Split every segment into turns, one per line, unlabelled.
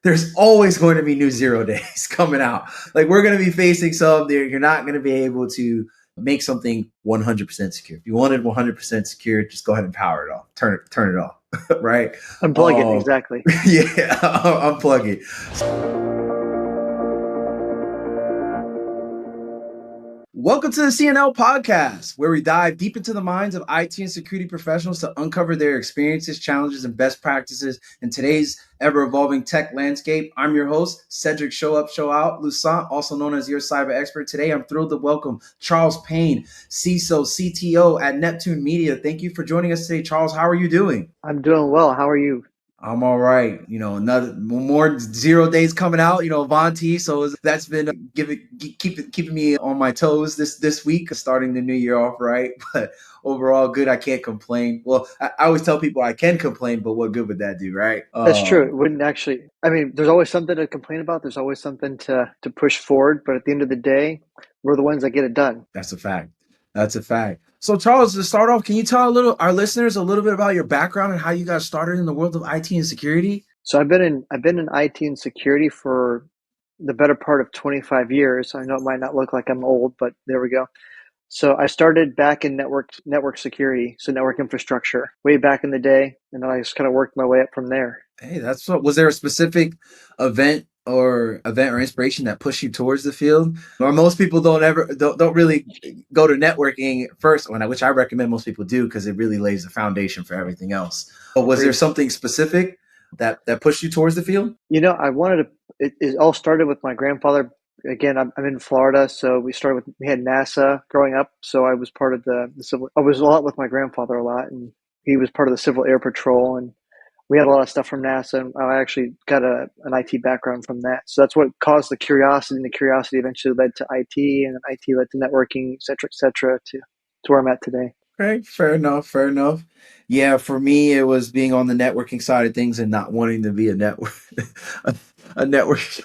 there's always going to be new 0 days coming out. Like we're going to be facing some there. You're not going to be able to make something 100% secure. If you want it 100% secure, just go ahead and power it off. Turn it off. Right.
Unplug it. Exactly.
Yeah. Unplug it. Welcome to the CNL podcast, where we dive deep into the minds of IT and security professionals to uncover their experiences, challenges, and best practices in today's ever-evolving tech landscape. I'm your host, Sedric Show Up, Show Out, Lusant, also known as your cyber expert. Today, I'm thrilled to welcome Charles Payne, CISO, CTO at Neptune Media. Thank you for joining us today, Charles. How are you doing?
I'm doing well. How are you?
I'm all right. Another more 0 days coming out, Avanti. So that's been keeping me on my toes this week, starting the new year off right. But overall, good. I can't complain. Well, I always tell people I can complain, but what good would that do, right?
That's true. It wouldn't actually. I mean, there's always something to complain about. There's always something to push forward. But at the end of the day, we're the ones that get it done.
That's a fact. That's a fact. So, Charles, to start off, can you tell our listeners a little bit about your background and how you got started in the world of IT and security?
So I've been in IT and security for the better part of 25 years. I know it might not look like I'm old, but there we go. So I started back in network security, so network infrastructure, way back in the day, and then I just kind of worked my way up from there.
Hey, was there a specific event or inspiration that pushed you towards the field? Or most people don't really go to networking first, which I recommend most people do because it really lays the foundation for everything else. But was there something specific that pushed you towards the field?
I wanted to. It all started with my grandfather. Again, I'm in Florida, so we had NASA growing up. So I was part of the civil. I was a lot with my grandfather a lot, and he was part of the Civil Air Patrol, and we had a lot of stuff from NASA. And I actually got an IT background from that. So that's what caused the curiosity, and the curiosity eventually led to IT, and IT led to networking, et cetera, to where I'm at today.
Right. Fair enough. Yeah, for me, it was being on the networking side of things and not wanting to be a network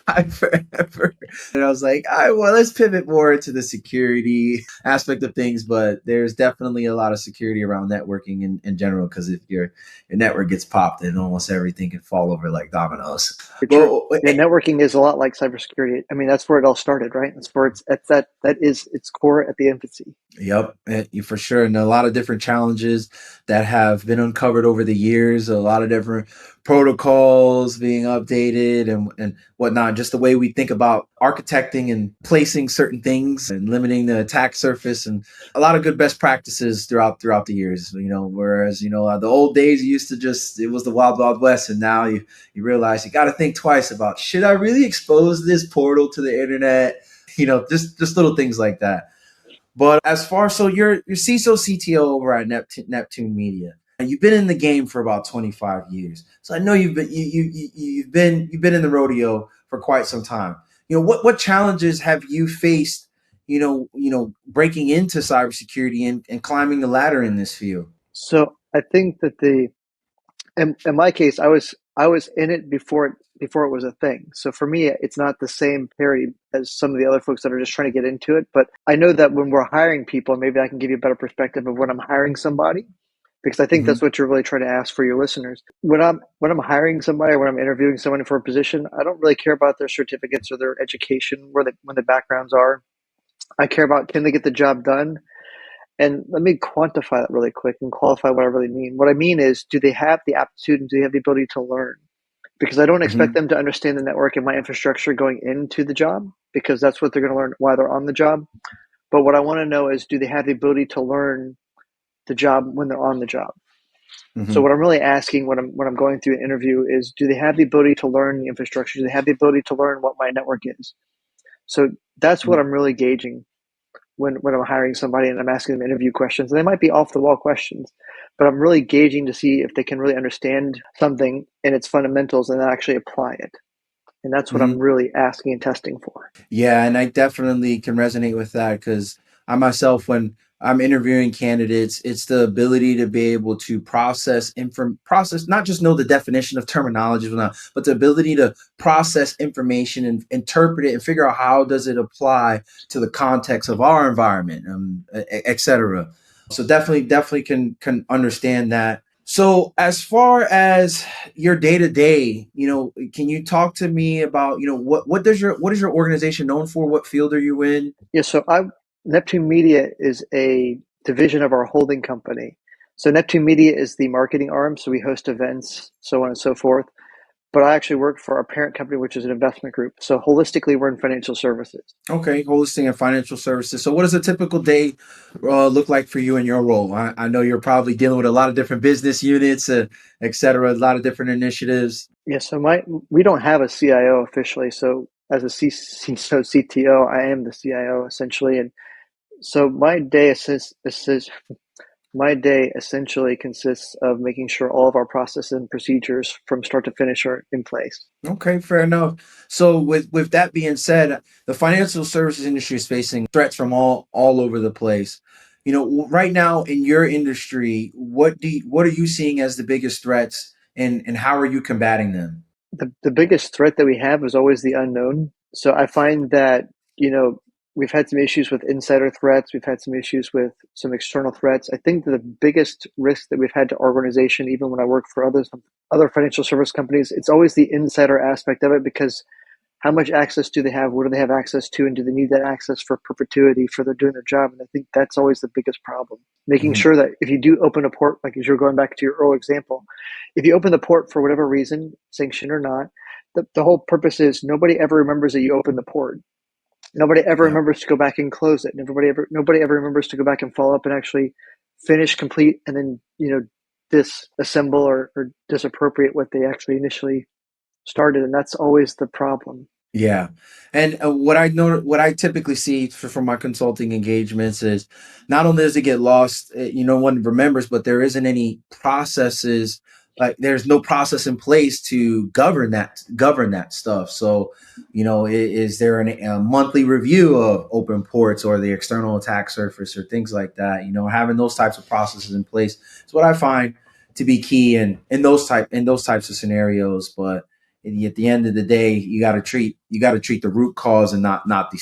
guy forever. And I was like, all right, well, let's pivot more into the security aspect of things. But there's definitely a lot of security around networking in general, because if your network gets popped, then almost everything can fall over like dominoes.
Networking is a lot like cybersecurity. I mean, that's where it all started, right? That's where that is its core at the infancy.
Yep, for sure. And a lot of different challenges that have been uncovered over the years, a lot of different protocols being updated and whatnot, just the way we think about architecting and placing certain things and limiting the attack surface, and a lot of good best practices throughout the years. Whereas, the old days, you used to it was the wild, wild west. And now you realize you got to think twice about, should I really expose this portal to the internet? Just little things like that. But so you're CISO CTO over at Neptune Media. And you've been in the game for about 25 years. So I know you've been in the rodeo for quite some time. What challenges have you faced, breaking into cybersecurity and climbing the ladder in this field?
So I think that in my case, I was in it before it was a thing. So for me, it's not the same parity as some of the other folks that are just trying to get into it. But I know that when we're hiring people, maybe I can give you a better perspective of when I'm hiring somebody, because I think that's what you're really trying to ask for your listeners. When I'm hiring somebody, or when I'm interviewing someone for a position, I don't really care about their certificates or their education, when the backgrounds are. I care about, can they get the job done? And let me quantify that really quick and qualify what I really mean. What I mean is, do they have the aptitude and do they have the ability to learn? Because I don't expect them to understand the network and my infrastructure going into the job, because that's what they're going to learn while they're on the job. But what I want to know is, do they have the ability to learn the job when they're on the job? So what I'm really asking when I'm going through an interview is, do they have the ability to learn the infrastructure? Do they have the ability to learn what my network is? So that's what I'm really gauging when I'm hiring somebody and I'm asking them interview questions. And they might be off the wall questions, but I'm really gauging to see if they can really understand something in its fundamentals and then actually apply it. And that's what I'm really asking and testing for.
Yeah, and I definitely can resonate with that, because I myself, when I'm interviewing candidates, it's the ability to be able to process, not just know the definition of terminology, but the ability to process information and interpret it and figure out how does it apply to the context of our environment, et cetera. So definitely can understand that. So as far as your day to day, can you talk to me about, what is your organization known for? What field are you in?
Yeah, so I Neptune Media is a division of our holding company. So Neptune Media is the marketing arm, so we host events, so on and so forth. But I actually work for our parent company, which is an investment group. So holistically, we're in financial services.
Okay, holisting and financial services. So what does a typical day look like for you in your role? I know you're probably dealing with a lot of different business units, et cetera, a lot of different initiatives.
Yeah, so we don't have a CIO officially. So as a CISO CTO, I am the CIO essentially, and so my day essentially consists of making sure all of our processes and procedures from start to finish are in place.
Okay, fair enough. So with that being said, the financial services industry is facing threats from all over the place. Right now in your industry, what are you seeing as the biggest threats, and how are you combating them?
The biggest threat that we have is always the unknown. So I find that, you know, we've had some issues with insider threats. We've had some issues with some external threats. I think the biggest risk that we've had to our organization, even when I work for other financial service companies, it's always the insider aspect of it because how much access do they have? What do they have access to? And do they need that access for perpetuity for their doing their job? And I think that's always the biggest problem. Making
Mhm.
sure that if you do open a port, like as you're going back to your earlier example, if you open the port for whatever reason, sanctioned or not, the whole purpose is nobody ever remembers that you opened the port. Nobody ever
Yeah.
remembers to go back and close it. Nobody ever remembers to go back and follow up and actually finish, complete, and then disassemble or disappropriate what they actually initially started. And that's always the problem.
Yeah, and what I typically see from my consulting engagements is not only does it get lost, no one remembers, but there isn't any processes. Like there's no process in place to govern that stuff. So, is there a monthly review of open ports or the external attack surface or things like that? Having those types of processes in place is what I find to be key in those types of scenarios. But at the end of the day, you got to treat the root cause and not the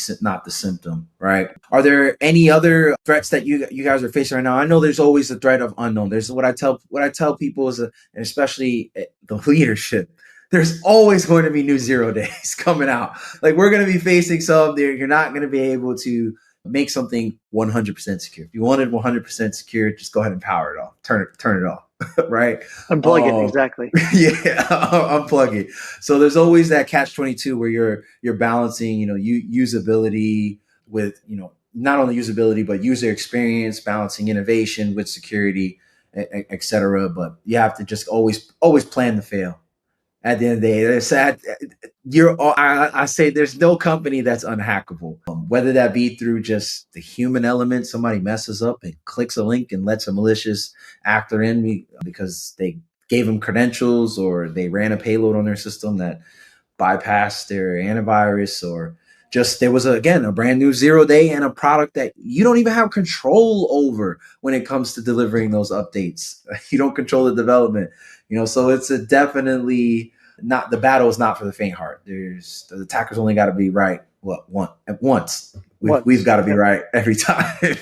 symptom, right? Are there any other threats that you guys are facing right now? I know there's always the threat of unknown. There's what I tell people is, and especially the leadership. There's always going to be new zero days coming out. Like we're going to be facing some there. You're not going to be able to make something 100% secure. If you wanted 100% secure, just go ahead and power it off. Turn it off, right?
Unplug it,
Um,
exactly.
yeah, unplug it. So there's always that catch 22 where you're balancing, usability with, not only usability but user experience, balancing innovation with security, et cetera. But you have to just always plan to fail. At the end of the day, it's sad. I say there's no company that's unhackable, whether that be through just the human element. Somebody messes up and clicks a link and lets a malicious actor in because they gave them credentials or they ran a payload on their system that bypassed their antivirus, or just there was again a brand new zero day and a product that you don't even have control over when it comes to delivering those updates. You don't control the development, so it's a definitely not, the battle is not for the faint heart. There's the attackers only got to be right once. We've
Once.
got to be
Yep.
right every time.
It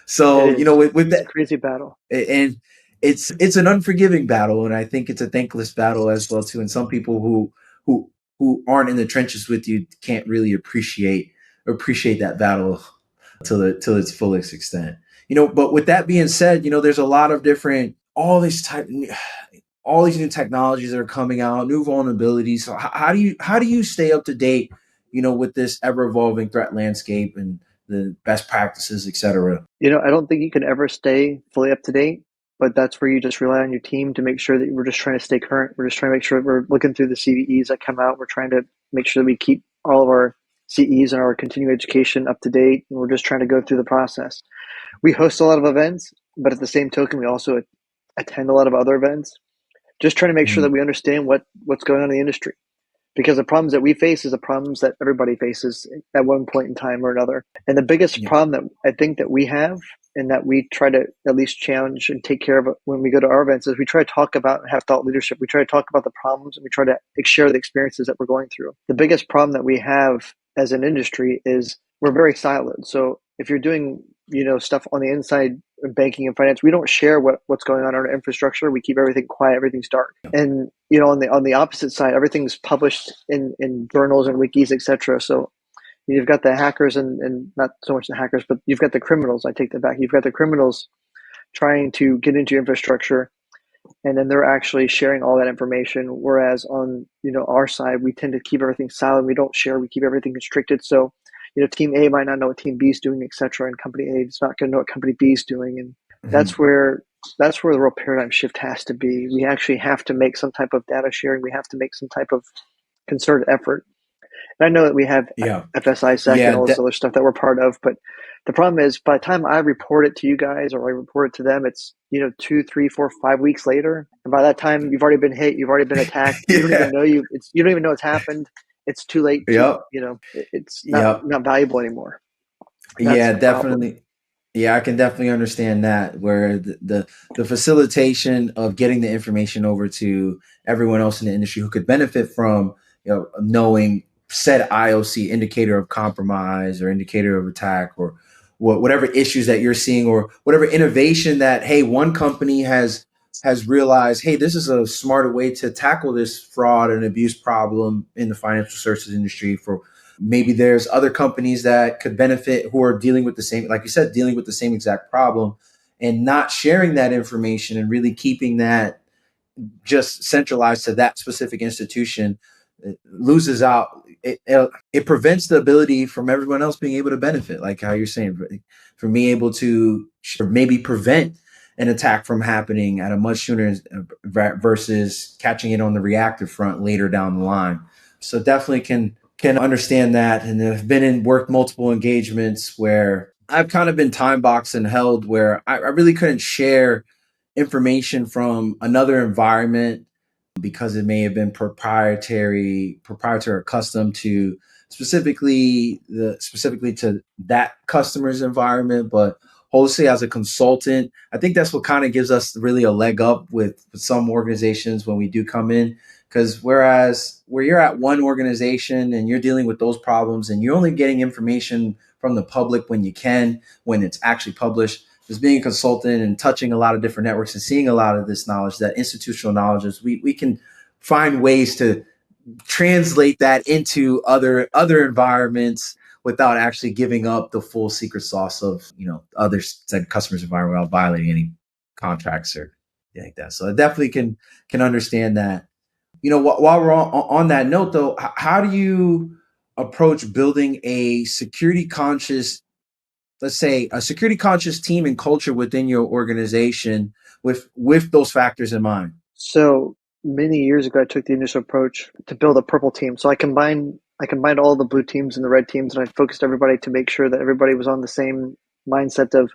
So
is.
with
It's a
that,
crazy battle.
and it's an unforgiving battle, and I think it's a thankless battle as well too. And some people who who aren't in the trenches with you can't really appreciate that battle till its fullest extent. But with that being said, there's a lot of different all these new technologies that are coming out, new vulnerabilities. So how do you stay up to date, with this ever evolving threat landscape and the best practices, etc.
I don't think you can ever stay fully up to date, but that's where you just rely on your team to make sure that we're just trying to stay current. We're just trying to make sure that we're looking through the CVEs that come out. We're trying to make sure that we keep all of our CEs and our continuing education up to date. And we're just trying to go through the process. We host a lot of events, but at the same token, we also attend a lot of other events, just trying to make sure that we understand what's going on in the industry. Because the problems that we face is the problems that everybody faces at one point in time or another. And the biggest
Yeah.
problem that I think that we have and that we try to at least challenge and take care of when we go to our events is we try to talk about and have thought leadership. We try to talk about the problems and we try to share the experiences that we're going through. The biggest problem that we have as an industry is we're very siloed. So if you're doing, stuff on the inside banking and finance, we don't share what's going on in our infrastructure. We keep everything quiet, everything's dark.
Yeah.
And on the opposite side, everything's published in journals and wikis, etc. So you've got the hackers and not so much the hackers, but you've got the criminals. I take that back. You've got the criminals trying to get into infrastructure, and then they're actually sharing all that information. Whereas on our side, we tend to keep everything silent. We don't share. We keep everything constricted. So team A might not know what team B is doing, etc. And company A is not going to know what company B is doing. And
Mhm.
that's where the real paradigm shift has to be. We actually have to make some type of data sharing. We have to make some type of concerted effort. And I know that we have
Yeah.
FSISec and
Yeah.
all this other stuff that we're part of, but the problem is by the time I report it to you guys or I report it to them, it's 2, 3, 4, 5 weeks later, and by that time you've already been hit, you've already been attacked. You don't even
Yeah.
know you don't even know it's happened. It's too late to
Yep.
it's not
Yep.
not valuable anymore. That's
Yeah,
the problem.
definitely. Yeah, I can definitely understand that where the facilitation of getting the information over to everyone else in the industry who could benefit from, knowing said IOC indicator of compromise or indicator of attack or whatever issues that you're seeing or whatever innovation that, hey, one company has realized, hey, this is a smarter way to tackle this fraud and abuse problem in the financial services industry. For maybe there's other companies that could benefit who are dealing with the same, like you said, dealing with the same exact problem, and not sharing that information and really keeping that just centralized to that specific institution. It loses out. It prevents the ability from everyone else being able to benefit, like how you're saying, for me able to maybe prevent an attack from happening at a much sooner versus catching it on the reactive front later down the line. So definitely can understand that, and have been in worked multiple engagements where I've kind of been time boxed and held where I really couldn't share information from another environment because it may have been proprietary or custom to specifically to that customer's environment. But wholesale as a consultant, I think that's what kind of gives us really a leg up with some organizations when we do come in. Because whereas where you're at one organization and you're dealing with those problems and you're only getting information from the public when it's actually published, just being a consultant and touching a lot of different networks and seeing a lot of this knowledge, that institutional knowledge, is we can find ways to translate that into other environments without actually giving up the full secret sauce of other said customers' environment without violating any contracts or anything like that. So I definitely can understand that. While we're on that note, though, how do you approach building a security conscious, let's say, a security conscious team and culture within your organization with those factors in mind?
So many years ago, I took the initial approach to build a purple team. So I combined all the blue teams and the red teams, and I focused everybody to make sure that everybody was on the same mindset of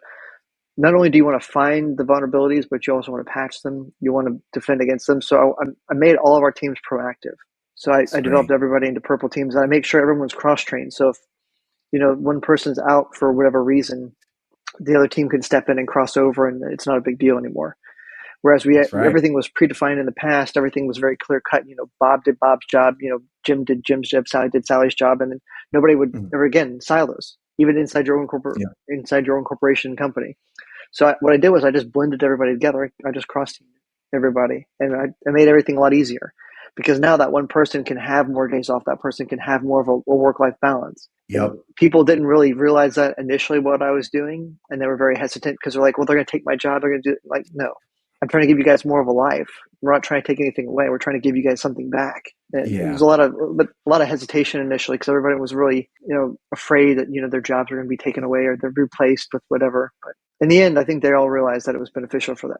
not only do you want to find the vulnerabilities, but you also want to patch them. You want to defend against them. So I made all of our teams proactive. So
It's
I developed
great.
everybody into purple teams, and I make sure everyone's cross trained. So if one person's out for whatever reason, the other team can step in and cross over, and it's not a big deal anymore. Whereas
That's right.
everything was predefined in the past, everything was very clear cut. Bob did Bob's job. Jim did Jim's job. Sally did Sally's job, and then nobody would
Mhm.
ever again silos, even
Yeah.
inside your own corporation and company. So what I did was I just blended everybody together. I just cross teamed everybody, and I made everything a lot easier because now that one person can have more days off. That person can have more of a work life balance. And
Yep.
people didn't really realize that initially what I was doing, and they were very hesitant because they're like, "Well, they're going to take my job. They're going to do it." Like, no, I'm trying to give you guys more of a life. We're not trying to take anything away. We're trying to give you guys something back. And it was
Yeah.
a lot of hesitation initially because everybody was really, afraid that their jobs were going to be taken away or they're replaced with whatever. But in the end, I think they all realized that it was beneficial for them.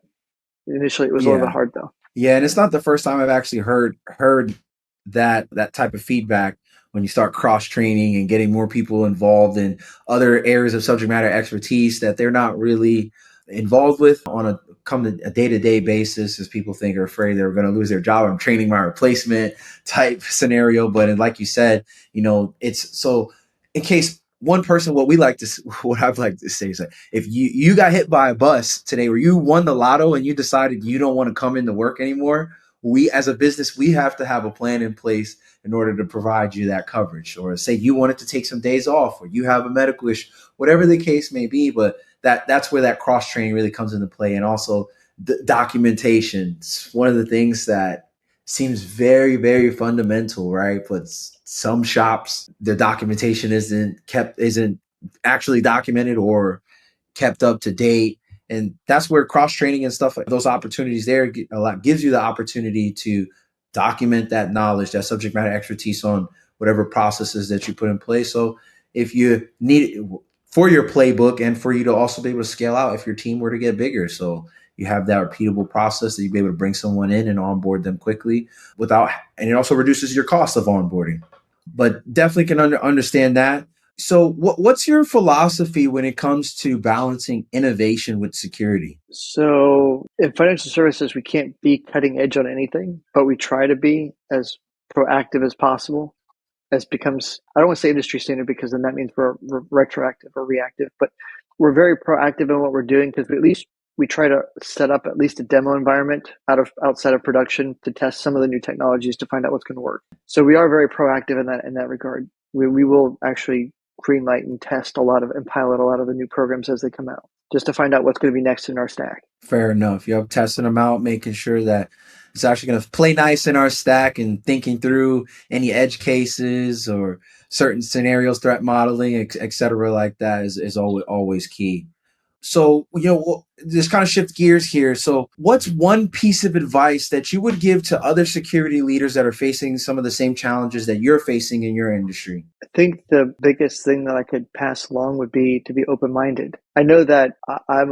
Initially, it was a little bit
Yeah.
hard though.
Yeah, and it's not the first time I've actually heard that type of feedback when you start cross training and getting more people involved in other areas of subject matter expertise that they're not really involved with on a day-to-day basis, as people think are afraid they're going to lose their job. I'm training my replacement type scenario. But like you said, it's so in case one person, what I've like to say is like, if you got hit by a bus today or you won the lotto and you decided you don't want to come into work anymore, we as a business, we have to have a plan in place in order to provide you that coverage. Or say you wanted to take some days off or you have a medical issue, whatever the case may be. But that's where that cross training really comes into play. And also the documentation. It's one of the things that seems very, very fundamental, right? But some shops, the documentation isn't actually documented or kept up to date. And that's where cross training and stuff like those opportunities there a lot gives you the opportunity to document that knowledge, that subject matter expertise on whatever processes that you put in place. So if you need it for your playbook and for you to also be able to scale out if your team were to get bigger. So you have that repeatable process that you'd be able to bring someone in and onboard them quickly and it also reduces your cost of onboarding. But definitely can understand that. So what's your philosophy when it comes to balancing innovation with security?
So in financial services, we can't be cutting edge on anything, but we try to be as proactive as possible. As becomes, I don't want to say industry standard because then that means we're retroactive or reactive, but we're very proactive in what we're doing because we try to set up at least a demo environment outside of production to test some of the new technologies to find out what's going to work. So we are very proactive in that regard. We will actually greenlight and test and pilot a lot of the new programs as they come out, just to find out what's going to be next in our stack.
Fair enough. You're testing them out, making sure that it's actually going to play nice in our stack and thinking through any edge cases or certain scenarios, threat modeling, et cetera, like that is always key. So, just kind of shift gears here. So what's one piece of advice that you would give to other security leaders that are facing some of the same challenges that you're facing in your industry?
I think the biggest thing that I could pass along would be to be open-minded. I know that I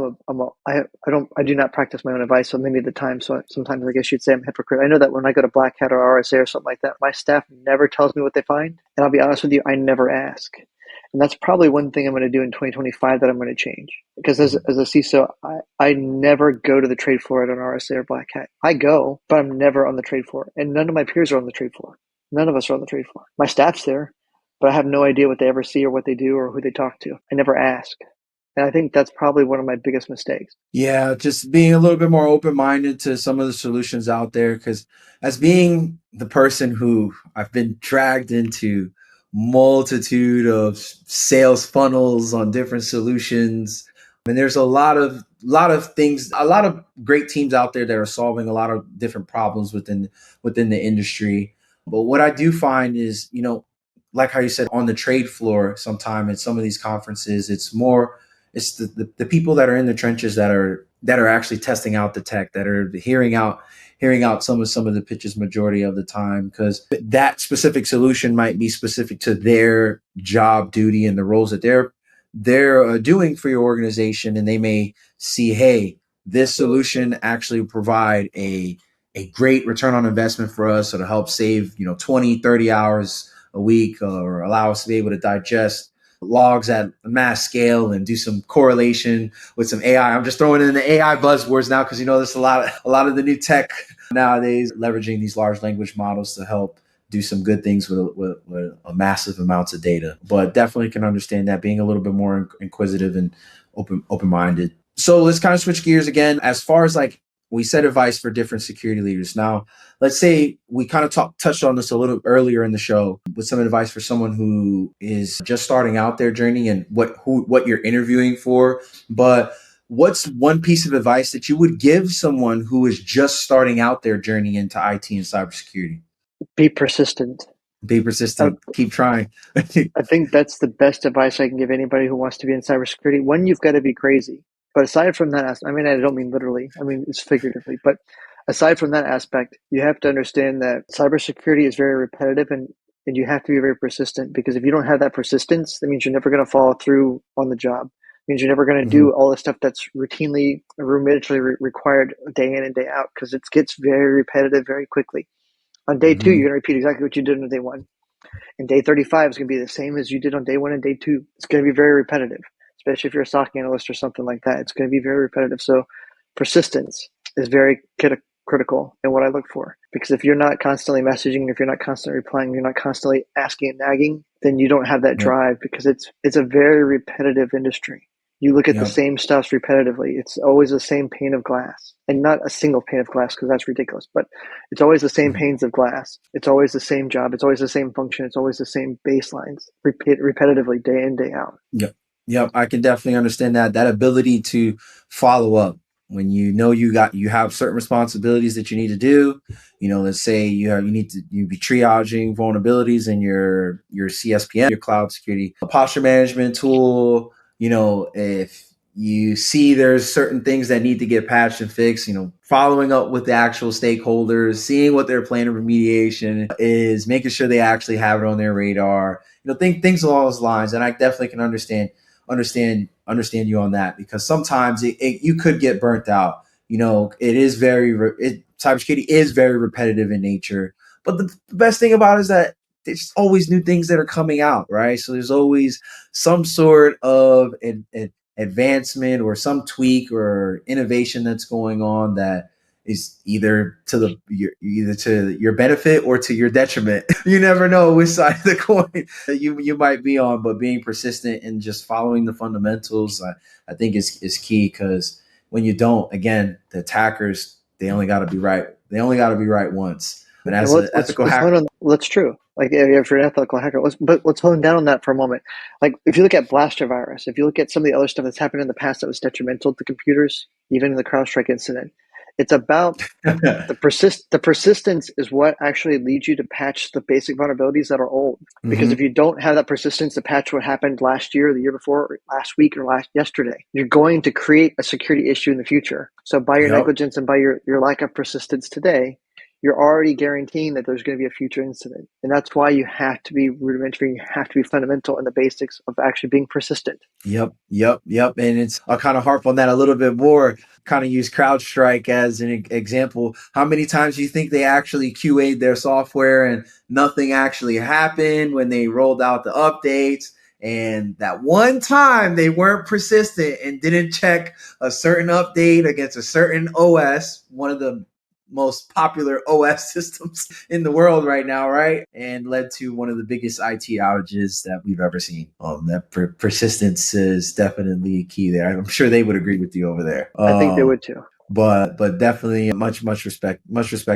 do not practice my own advice so many of the time. So sometimes I guess you'd say I'm a hypocrite. I know that when I go to Black Hat or RSA or something like that, my staff never tells me what they find. And I'll be honest with you, I never ask. And that's probably one thing I'm going to do in 2025 that I'm going to change. Because as a CISO, I never go to the trade floor at an RSA or Black Hat. I go, but I'm never on the trade floor. And none of my peers are on the trade floor. None of us are on the trade floor. My staff's there, but I have no idea what they ever see or what they do or who they talk to. I never ask. And I think that's probably one of my biggest mistakes.
Yeah, just being a little bit more open-minded to some of the solutions out there. Because as being the person who I've been dragged into multitude of sales funnels on different solutions, and there's a lot of things, a lot of great teams out there that are solving a lot of different problems within the industry. But what I do find is, like how you said, on the trade floor, sometime at some of these conferences, it's the people that are in the trenches that are actually testing out the tech, that are hearing out some of the pitches majority of the time, because that specific solution might be specific to their job duty and the roles that they're doing for your organization, and they may see, hey, this solution actually provide a great return on investment for us, so to help save 20-30 hours a week, or allow us to be able to digest logs at a mass scale and do some correlation with some AI. I'm just throwing in the AI buzzwords now because there's a lot of the new tech nowadays leveraging these large language models to help do some good things with a massive amounts of data. But definitely can understand that, being a little bit more inquisitive and open-minded. So let's kind of switch gears again. As far as we said advice for different security leaders. Now, let's say we kind of touched on this a little earlier in the show with some advice for someone who is just starting out their journey and what you're interviewing for. But what's one piece of advice that you would give someone who is just starting out their journey into IT and cybersecurity?
Be persistent.
Be persistent. Keep trying.
I think that's the best advice I can give anybody who wants to be in cybersecurity. One, you've got to be crazy. But aside from that, I don't mean literally. I mean, it's figuratively. But aside from that aspect, you have to understand that cybersecurity is very repetitive, and you have to be very persistent, because if you don't have that persistence, that means you're never going to follow through on the job. It means you're never going to do all the stuff that's routinely, rudimentarily required day in and day out, because it gets very repetitive very quickly. On day two, you're going to repeat exactly what you did on day one. And day 35 is going to be the same as you did on day one and day two. It's going to be very repetitive, especially if you're a SOC analyst or something like that. It's going to be very repetitive. So persistence is very critical in what I look for. Because if you're not constantly messaging, if you're not constantly replying, you're not constantly asking and nagging, then you don't have that drive, because it's a very repetitive industry. You look at the same stuff repetitively. It's always the same pane of glass, and not a single pane of glass, because that's ridiculous, but it's always the same panes of glass. It's always the same job. It's always the same function. It's always the same baselines repetitively day in, day out.
Yeah. Yep, I can definitely understand that ability to follow up when you know you have certain responsibilities that you need to do. Let's say you be triaging vulnerabilities in your CSPM, your cloud security posture management tool. If you see there's certain things that need to get patched and fixed, following up with the actual stakeholders, seeing what their plan of remediation is, making sure they actually have it on their radar. Things along those lines, and I definitely can understand you on that, because sometimes you could get burnt out. It is cybersecurity is very repetitive in nature, but the best thing about it is that there's always new things that are coming out, right? So there's always some sort of advancement or some tweak or innovation that's going on that is either to your benefit or to your detriment. You never know which side of the coin you might be on, but being persistent and just following the fundamentals, I think is key, because when you don't, again, the attackers, they only got to be right. They only got to be right once. And
And
as an ethical
let's hone
hacker,
on that's true. Like if you're an ethical hacker, let's hone down on that for a moment. Like if you look at blaster virus, if you look at some of the other stuff that's happened in the past that was detrimental to computers, even in the CrowdStrike incident, it's about the persistence is what actually leads you to patch the basic vulnerabilities that are old. Because
mm-hmm.
if you don't have that persistence to patch what happened last year, the year before, or last week, or last yesterday, you're going to create a security issue in the future. So by your
Yep.
negligence and by your lack of persistence today, you're already guaranteeing that there's going to be a future incident. And that's why you have to be rudimentary, you have to be fundamental in the basics of actually being persistent.
Yep. And I'll kind of harp on that a little bit more, kind of use CrowdStrike as an example. How many times do you think they actually QA'd their software and nothing actually happened when they rolled out the updates? And that one time they weren't persistent and didn't check a certain update against a certain OS, one of the most popular OS systems in the world right now, right? And led to one of the biggest IT outages that we've ever seen. That persistence is definitely key there. I'm sure they would agree with you over there.
I think they would too.
But definitely much respect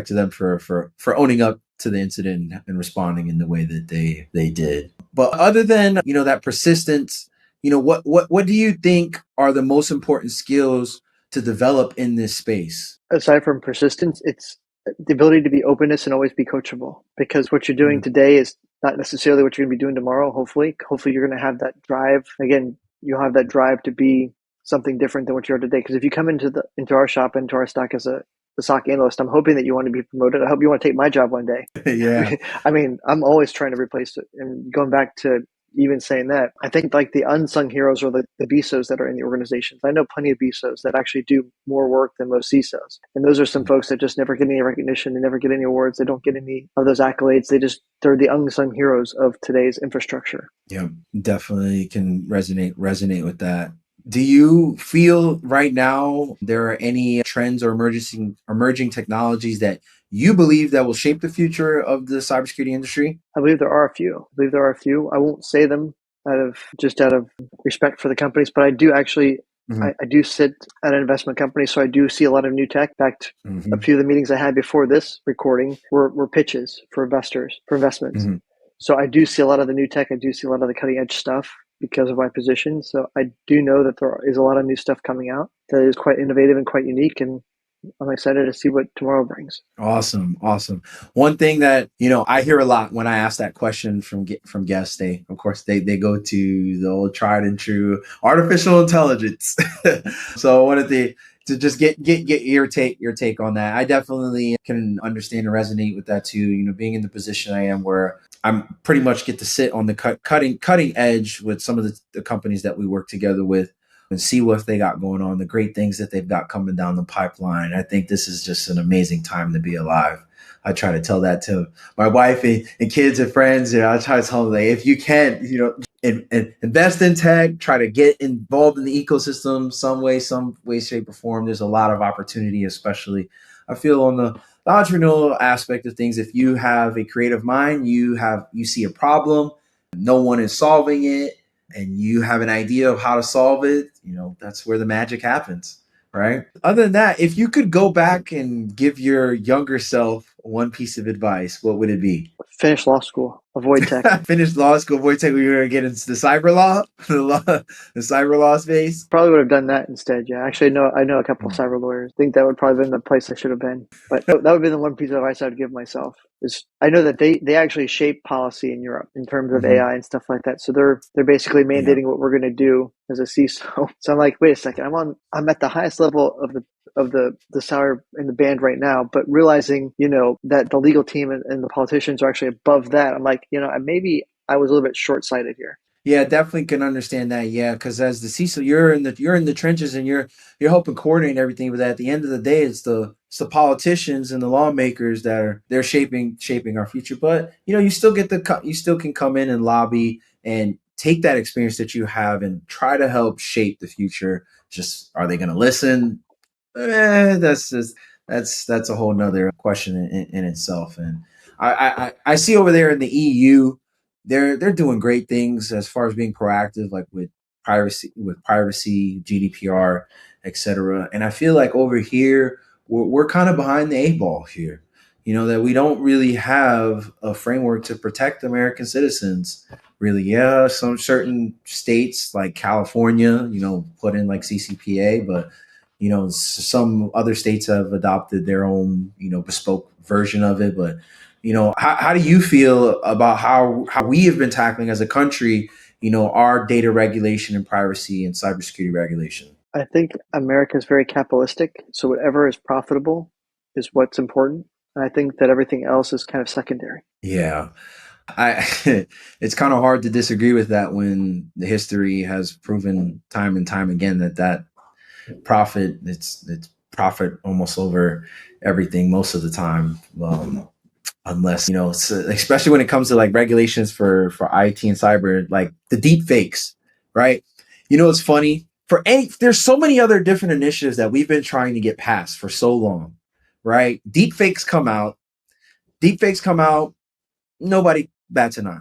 to them for owning up to the incident and responding in the way that they did. But other than that persistence, what do you think are the most important skills to develop in this space?
Aside from persistence, it's the ability to be openness and always be coachable, because what you're doing
Mm-hmm.
today is not necessarily what you're going to be doing tomorrow. Hopefully you're going to have that drive. Again, you'll have that drive to be something different than what you are today. Because if you come into our shop, into our stock as a SOC analyst, I'm hoping that you want to be promoted. I hope you want to take my job one day.
Yeah.
I mean, I'm always trying to replace it. And going back to even saying that, I think like the unsung heroes are the BISOs that are in the organizations. I know plenty of BISOs that actually do more work than most CISOs. And those are some folks that just never get any recognition. They never get any awards. They don't get any of those accolades. They're the unsung heroes of today's infrastructure.
Yeah, definitely can resonate with that. Do you feel right now there are any trends or emerging technologies that you believe that will shape the future of the cybersecurity industry?
I believe there are a few. I won't say them out of respect for the companies, but I do actually
Mm-hmm.
I do sit at an investment company, so I do see a lot of new tech. In fact, a
Mm-hmm.
few of the meetings I had before this recording were pitches for investors for investments.
Mm-hmm.
So I do see a lot of the new tech. I do see a lot of the cutting edge stuff because of my position. So I do know that there is a lot of new stuff coming out that is quite innovative and quite unique, and I'm excited to see what tomorrow brings.
Awesome. One thing that I hear a lot when I ask that question from guests, they go to the old tried and true artificial intelligence. So I wanted to just get your take on that. I definitely can understand and resonate with that too. Being in the position I am, where I'm pretty much get to sit on the cutting edge with some of the companies that we work together with, and see what they got going on, the great things that they've got coming down the pipeline. I think this is just an amazing time to be alive. I try to tell that to my wife and kids and friends. I try to tell them, like, if you can, invest in tech, try to get involved in the ecosystem some way, shape, or form. There's a lot of opportunity, especially I feel on the entrepreneurial aspect of things. If you have a creative mind, you see a problem, no one is solving it, and you have an idea of how to solve it, that's where the magic happens, right? Other than that, if you could go back and give your younger self one piece of advice, what would it be?
Finish law school. avoid tech.
Finished law school, boy, take we were gonna get into the cyber law, the cyber law space.
Probably would have done that instead. Yeah, actually, no, I know a couple of
Mm.
cyber lawyers. I think that would probably been the place I should have been. But that would be the one piece of advice I would give myself. Is I know that they actually shape policy in Europe in terms of
Mm-hmm.
AI and stuff like that. So they're basically
Yeah.
mandating what we're going to do as a CISO. So I'm like, wait a second, I'm at the highest level of the salary in the band right now, but realizing that the legal team and the politicians are actually above that. I'm like, maybe I was a little bit short sighted here.
Yeah, definitely can understand that. Yeah, because as the CISO, you're in the trenches and you're helping coordinate everything. But at the end of the day, it's the politicians and the lawmakers that they're shaping our future. But you still you still can come in and lobby and take that experience that you have and try to help shape the future. Just are they going to listen? That's just that's a whole nother question in itself. And I see over there in the EU, they're doing great things as far as being proactive, like with privacy, GDPR, etc. And I feel like over here we're kind of behind the eight ball here. That we don't really have a framework to protect American citizens. Really, yeah, some certain states like California, put in like CCPA, but some other states have adopted their own bespoke version of it. But how do you feel about how we have been tackling as a country our data regulation and privacy and cybersecurity regulation?
I think America is very capitalistic, so whatever is profitable is what's important. And I think that everything else is kind of secondary.
Yeah, I it's kind of hard to disagree with that when the history has proven time and time again that profit it's profit almost over everything most of the time. Unless especially when it comes to like regulations for IT and cyber, like the deep fakes, right? It's funny there's so many other different initiatives that we've been trying to get passed for so long, right? Deep fakes come out, nobody bats an eye.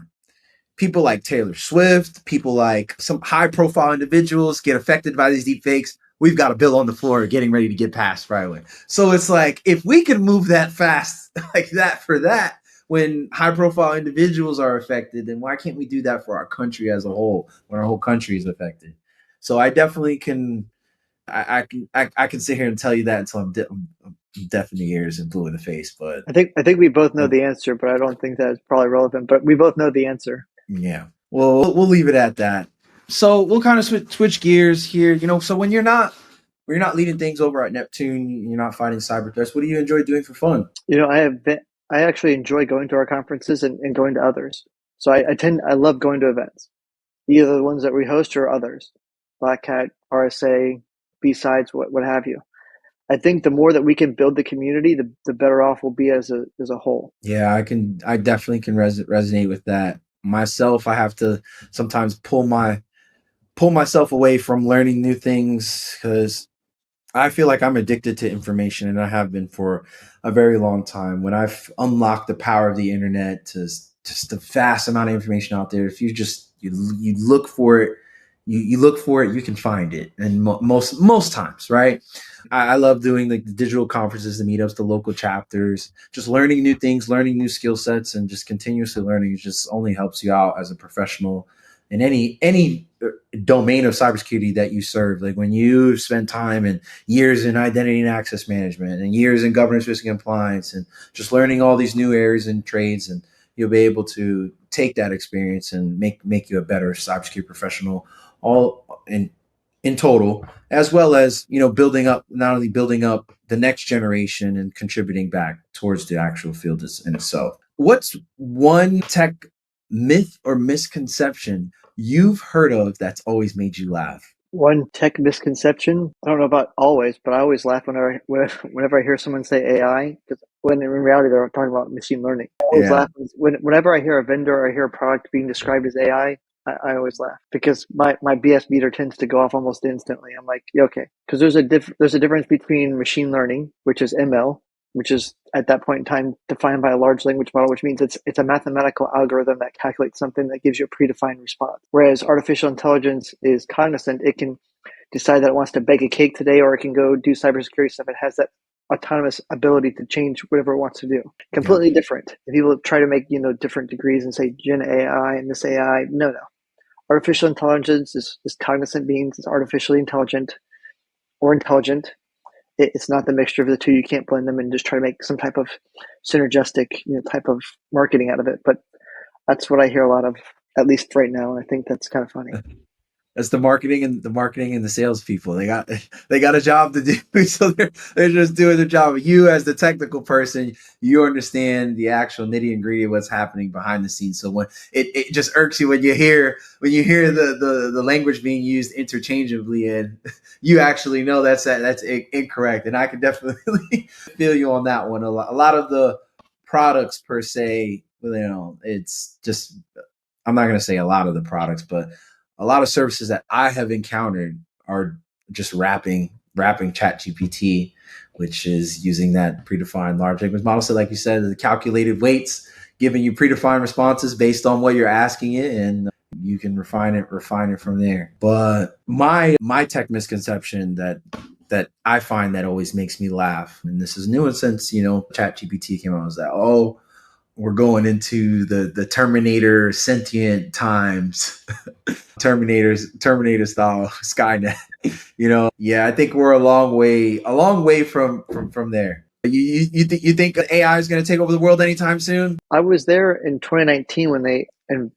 People like Taylor Swift, people like some high profile individuals get affected by these deep fakes. We've got a bill on the floor getting ready to get passed right away. So it's like, if we can move that fast like that for that, when high profile individuals are affected, then why can't we do that for our country as a whole when our whole country is affected? So I definitely can, I can sit here and tell you that until I'm deaf in the ears and blue in the face. But
I think we both know
um,
the answer, but I don't think that's probably relevant. But we both know the answer.
yeah. Well, we'll leave it at that. So we'll kind of switch gears here. So when you're not leading things over at Neptune, you're not fighting cyber threats. What do you enjoy doing for fun?
I actually enjoy going to our conferences and going to others. So I love going to events, either the ones that we host or others, Black Hat, RSA, B-Sides, what have you. I think the more that we can build the community, the better off we'll be as a whole.
Yeah, I definitely can resonate with that. Myself, I have to sometimes pull myself away from learning new things because I feel like I'm addicted to information, and I have been for a very long time. When I've unlocked the power of the internet to just the vast amount of information out there, if you look for it, you look for it, you can find it, and most times, right? I love doing like the digital conferences, the meetups, the local chapters, just learning new things, learning new skill sets, and just continuously learning. It just only helps you out as a professional in any domain of cybersecurity that you serve. Like when you spend time and years in identity and access management and years in governance, risk, and compliance, and just learning all these new areas and trades, and you'll be able to take that experience and make you a better cybersecurity professional, all in total, as well as building up, not only building up the next generation and contributing back towards the actual field in itself. What's one tech myth or misconception you've heard of that's always made you laugh?
One tech misconception, I don't know about always, but I always laugh whenever I hear someone say AI, because when in reality they're talking about machine learning. I always
Yeah.
laugh whenever I hear a vendor or I hear a product being described as AI. I always laugh because my BS meter tends to go off almost instantly. I'm like, yeah, okay, because there's a difference between machine learning, which is ML, which is at that point in time defined by a large language model, which means it's a mathematical algorithm that calculates something that gives you a predefined response. Whereas artificial intelligence is cognizant; it can decide that it wants to bake a cake today, or it can go do cybersecurity stuff. It has autonomous ability to change whatever it wants to do.
Yep.
Completely different. If people try to make, different degrees and say Gen AI and this AI, no. Artificial intelligence is cognizant beings. It's artificially intelligent or intelligent. It's not the mixture of the two. You can't blend them and just try to make some type of synergistic, type of marketing out of it. But that's what I hear a lot of, at least right now. And I think that's kind of funny.
That's the marketing and the salespeople. They got a job to do, so they're just doing their job. You, as the technical person, you understand the actual nitty and gritty of what's happening behind the scenes. So when it just irks you when you hear the language being used interchangeably, and you actually know that's incorrect. And I can definitely feel you on that one. A lot of the products per se, it's just, I'm not going to say a lot of the products, but a lot of services that I have encountered are just wrapping ChatGPT, which is using that predefined large language model. So like you said, the calculated weights, giving you predefined responses based on what you're asking it, and you can refine it from there. But my tech misconception that I find that always makes me laugh, and this is new since, ChatGPT came out, is that, we're going into the Terminator sentient times, Terminator style Skynet. Yeah, I think we're a long way from there. You think AI is going to take over the world anytime soon?
I was there in 2019 when they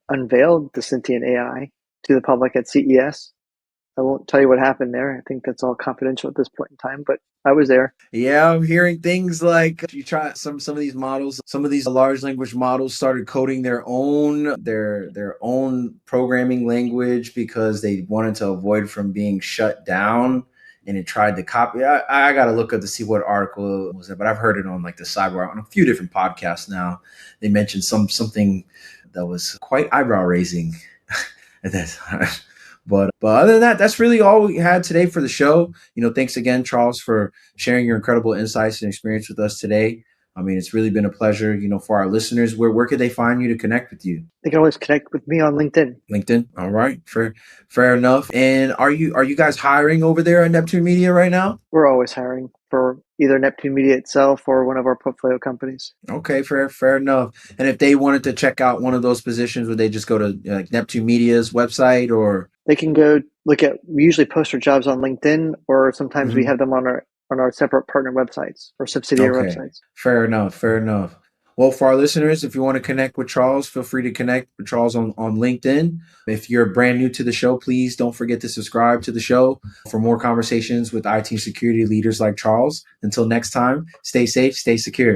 unveiled the sentient AI to the public at CES. I won't tell you what happened there. I think that's all confidential at this point in time, but I was there.
Yeah, I'm hearing things like, you try some of these models, some of these large language models started coding their own programming language because they wanted to avoid from being shut down, and it tried to copy. I got to look up to see what article was it, but I've heard it on like the Cyber on a few different podcasts now. They mentioned something that was quite eyebrow raising at that time. But other than that, that's really all we had today for the show. Thanks again, Charles, for sharing your incredible insights and experience with us today. I mean, it's really been a pleasure. For our listeners, where could they find you to connect with you?
They can always connect with me on LinkedIn.
LinkedIn. All right. Fair enough. And are you guys hiring over there at Neptune Media right now?
We're always hiring for either Neptune Media itself or one of our portfolio companies.
Okay, fair enough. And if they wanted to check out one of those positions, would they just go to like Neptune Media's website, or
they can go look at? We usually post our jobs on LinkedIn, or sometimes we have them on our separate partner websites or subsidiary websites.
Fair enough. Well, for our listeners, if you want to connect with Charles, feel free to connect with Charles on LinkedIn. If you're brand new to the show, please don't forget to subscribe to the show for more conversations with IT security leaders like Charles. Until next time, stay safe, stay secure.